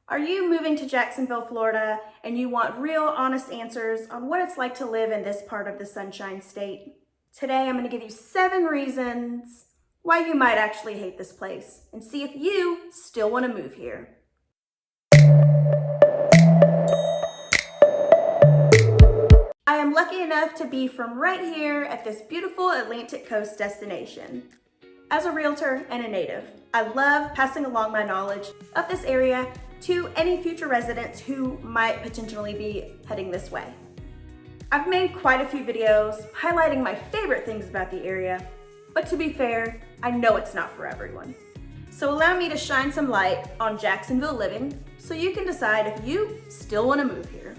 Are you moving to Jacksonville, Florida, and you want real, honest answers on what it's like to live in this part of the Sunshine State? Today, I'm going to give you 7 reasons why you might actually hate this place and see if you still want to move here. I am lucky enough to be from right here at this beautiful Atlantic coast destination. As a realtor and a native, I love passing along my knowledge of this area to any future residents who might potentially be heading this way. I've made quite a few videos highlighting my favorite things about the area, but to be fair, I know it's not for everyone. So allow me to shine some light on Jacksonville living so you can decide if you still want to move here.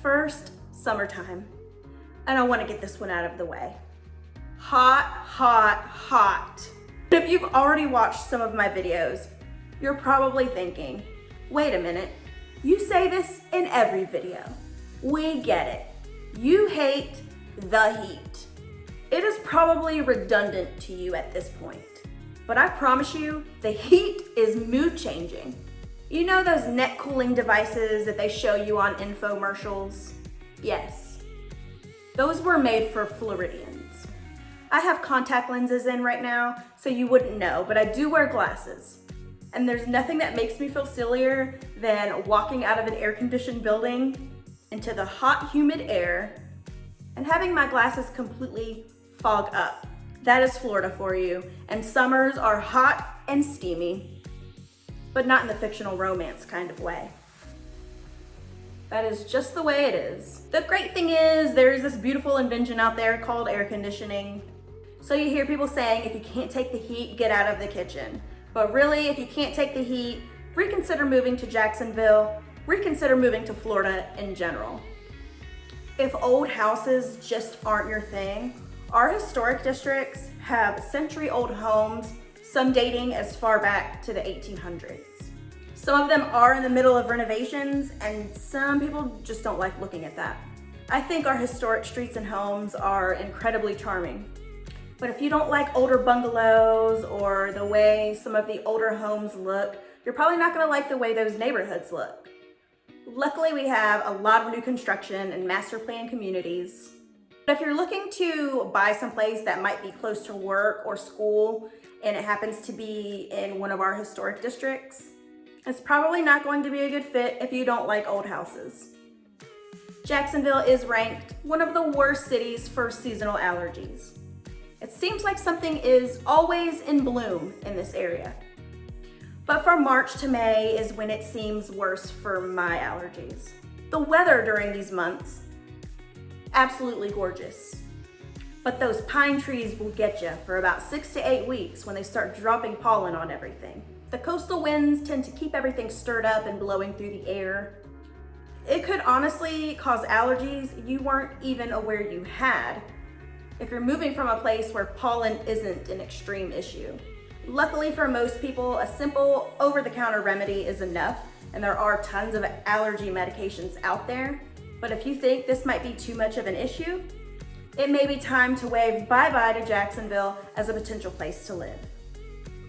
First, summertime. And I want to get this one out of the way. Hot, hot, hot. If you've already watched some of my videos, you're probably thinking, wait a minute, you say this in every video. We get it. You hate the heat. It is probably redundant to you at this point, but I promise you, the heat is mood changing. You know those neck cooling devices that they show you on infomercials? Yes, those were made for Floridians. I have contact lenses in right now, so you wouldn't know, but I do wear glasses. And there's nothing that makes me feel sillier than walking out of an air-conditioned building into the hot, humid air and having my glasses completely fog up. That is Florida for you, and summers are hot and steamy, but not in the fictional romance kind of way. That is just the way it is. The great thing is there's this beautiful invention out there called air conditioning. So you hear people saying, if you can't take the heat, get out of the kitchen. But really, if you can't take the heat, reconsider moving to Jacksonville, reconsider moving to Florida in general. If old houses just aren't your thing, our historic districts have century-old homes, some dating as far back to the 1800s. Some of them are in the middle of renovations, and some people just don't like looking at that. I think our historic streets and homes are incredibly charming. But if you don't like older bungalows or the way some of the older homes look, you're probably not gonna like the way those neighborhoods look. Luckily, we have a lot of new construction and master plan communities. But if you're looking to buy someplace that might be close to work or school, and it happens to be in one of our historic districts, it's probably not going to be a good fit if you don't like old houses. Jacksonville is ranked one of the worst cities for seasonal allergies. It seems like something is always in bloom in this area. But from March to May is when it seems worse for my allergies. The weather during these months, absolutely gorgeous. But those pine trees will get you for about 6 to 8 weeks when they start dropping pollen on everything. The coastal winds tend to keep everything stirred up and blowing through the air. It could honestly cause allergies you weren't even aware you had if you're moving from a place where pollen isn't an extreme issue. Luckily for most people, a simple over-the-counter remedy is enough, and there are tons of allergy medications out there. But if you think this might be too much of an issue, it may be time to wave bye-bye to Jacksonville as a potential place to live.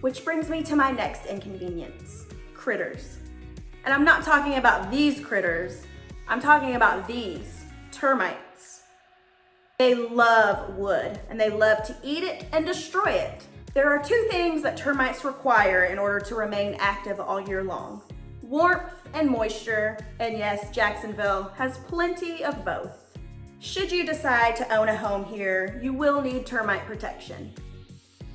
Which brings me to my next inconvenience, critters. And I'm not talking about these critters, I'm talking about these, termites. They love wood, and they love to eat it and destroy it. There are 2 things that termites require in order to remain active all year long: warmth and moisture, and yes, Jacksonville has plenty of both. Should you decide to own a home here, you will need termite protection.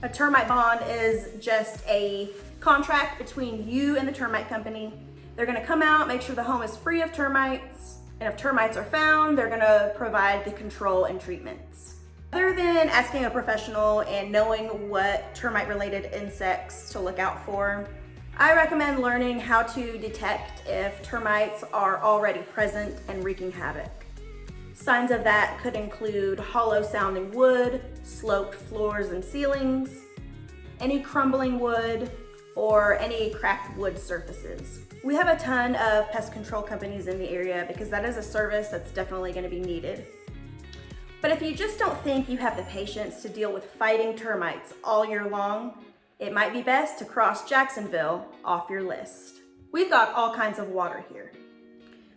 A termite bond is just a contract between you and the termite company. They're gonna come out, make sure the home is free of termites, and if termites are found, they're gonna provide the control and treatments. Other than asking a professional and knowing what termite-related insects to look out for, I recommend learning how to detect if termites are already present and wreaking havoc. Signs of that could include hollow sounding wood, sloped floors and ceilings, any crumbling wood, or any cracked wood surfaces. We have a ton of pest control companies in the area because that is a service that's definitely going to be needed. But if you just don't think you have the patience to deal with fighting termites all year long, it might be best to cross Jacksonville off your list. We've got all kinds of water here.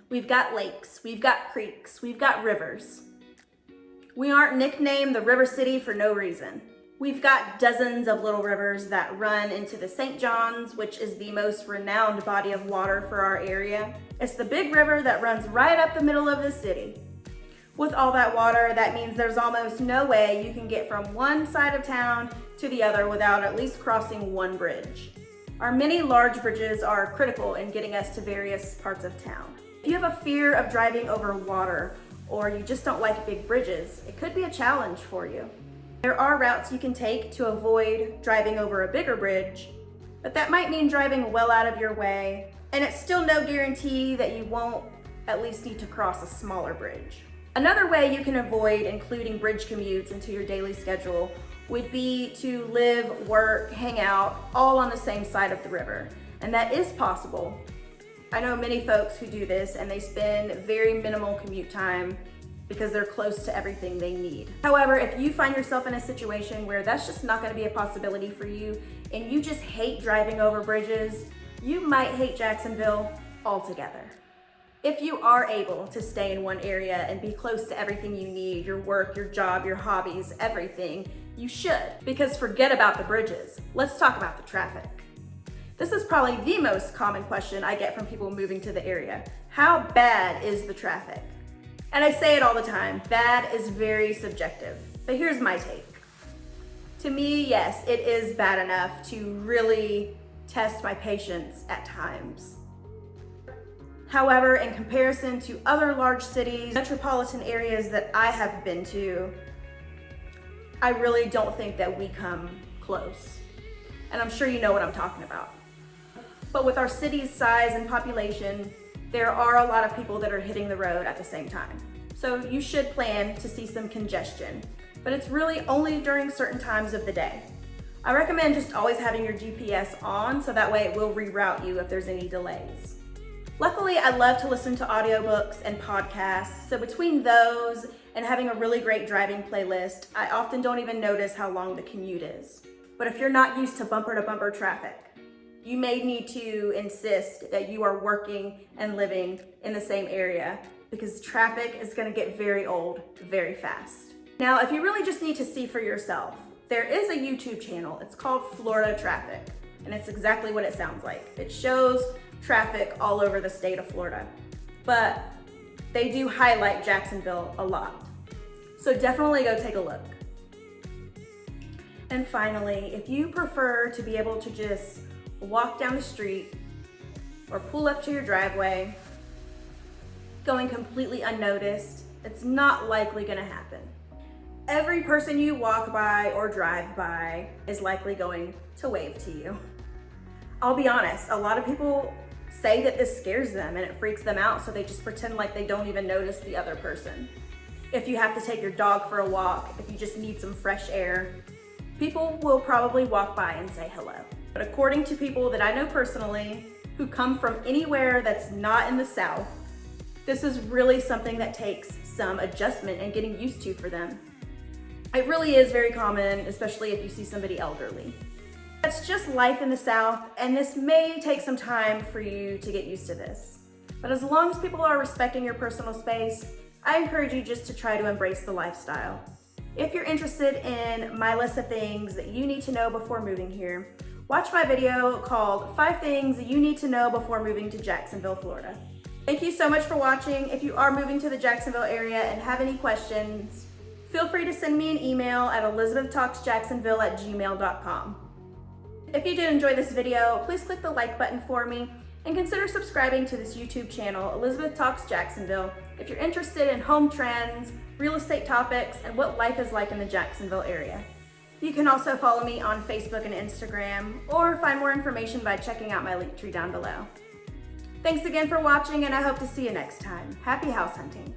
We've got lakes, we've got creeks, we've got rivers. We aren't nicknamed the River City for no reason. We've got dozens of little rivers that run into the St. Johns, which is the most renowned body of water for our area. It's the big river that runs right up the middle of the city. With all that water, that means there's almost no way you can get from one side of town to the other without at least crossing one bridge. Our many large bridges are critical in getting us to various parts of town. If you have a fear of driving over water, or you just don't like big bridges, it could be a challenge for you. There are routes you can take to avoid driving over a bigger bridge, but that might mean driving well out of your way, and it's still no guarantee that you won't at least need to cross a smaller bridge. Another way you can avoid including bridge commutes into your daily schedule would be to live, work, hang out, all on the same side of the river, and that is possible. I know many folks who do this, and they spend very minimal commute time because they're close to everything they need. However, if you find yourself in a situation where that's just not going to be a possibility for you, and you just hate driving over bridges, you might hate Jacksonville altogether. If you are able to stay in one area and be close to everything you need, your work, your job, your hobbies, everything, you should, because forget about the bridges. Let's talk about the traffic. This is probably the most common question I get from people moving to the area. How bad is the traffic? And I say it all the time, bad is very subjective, but here's my take. To me, yes, it is bad enough to really test my patience at times. However, in comparison to other large cities, metropolitan areas that I have been to, I really don't think that we come close. And I'm sure you know what I'm talking about. But with our city's size and population, there are a lot of people that are hitting the road at the same time. So you should plan to see some congestion, but it's really only during certain times of the day. I recommend just always having your GPS on so that way it will reroute you if there's any delays. Luckily, I love to listen to audiobooks and podcasts, so between those and having a really great driving playlist, I often don't even notice how long the commute is. But if you're not used to bumper-to-bumper traffic, you may need to insist that you are working and living in the same area because traffic is going to get very old very fast. Now, if you really just need to see for yourself, there is a YouTube channel. It's called Florida Traffic, and it's exactly what it sounds like. It shows traffic all over the state of Florida, but they do highlight Jacksonville a lot. So definitely go take a look. And finally, if you prefer to be able to just walk down the street or pull up to your driveway, going completely unnoticed, it's not likely gonna happen. Every person you walk by or drive by is likely going to wave to you. I'll be honest, a lot of people say that this scares them and it freaks them out, so they just pretend like they don't even notice the other person. If you have to take your dog for a walk, if you just need some fresh air, people will probably walk by and say hello. But according to people that I know personally who come from anywhere that's not in the South, this is really something that takes some adjustment and getting used to for them. It really is very common, especially if you see somebody elderly. That's just life in the South, and this may take some time for you to get used to this. But as long as people are respecting your personal space, I encourage you just to try to embrace the lifestyle. If you're interested in my list of things that you need to know before moving here, watch my video called 5 Things You Need to Know Before Moving to Jacksonville, Florida. Thank you so much for watching. If you are moving to the Jacksonville area and have any questions, feel free to send me an email at elizabethtalksjacksonville@gmail.com. If you did enjoy this video, please click the like button for me and consider subscribing to this YouTube channel, Elizabeth Talks Jacksonville, if you're interested in home trends, real estate topics, and what life is like in the Jacksonville area. You can also follow me on Facebook and Instagram, or find more information by checking out my link tree down below. Thanks again for watching, and I hope to see you next time. Happy house hunting.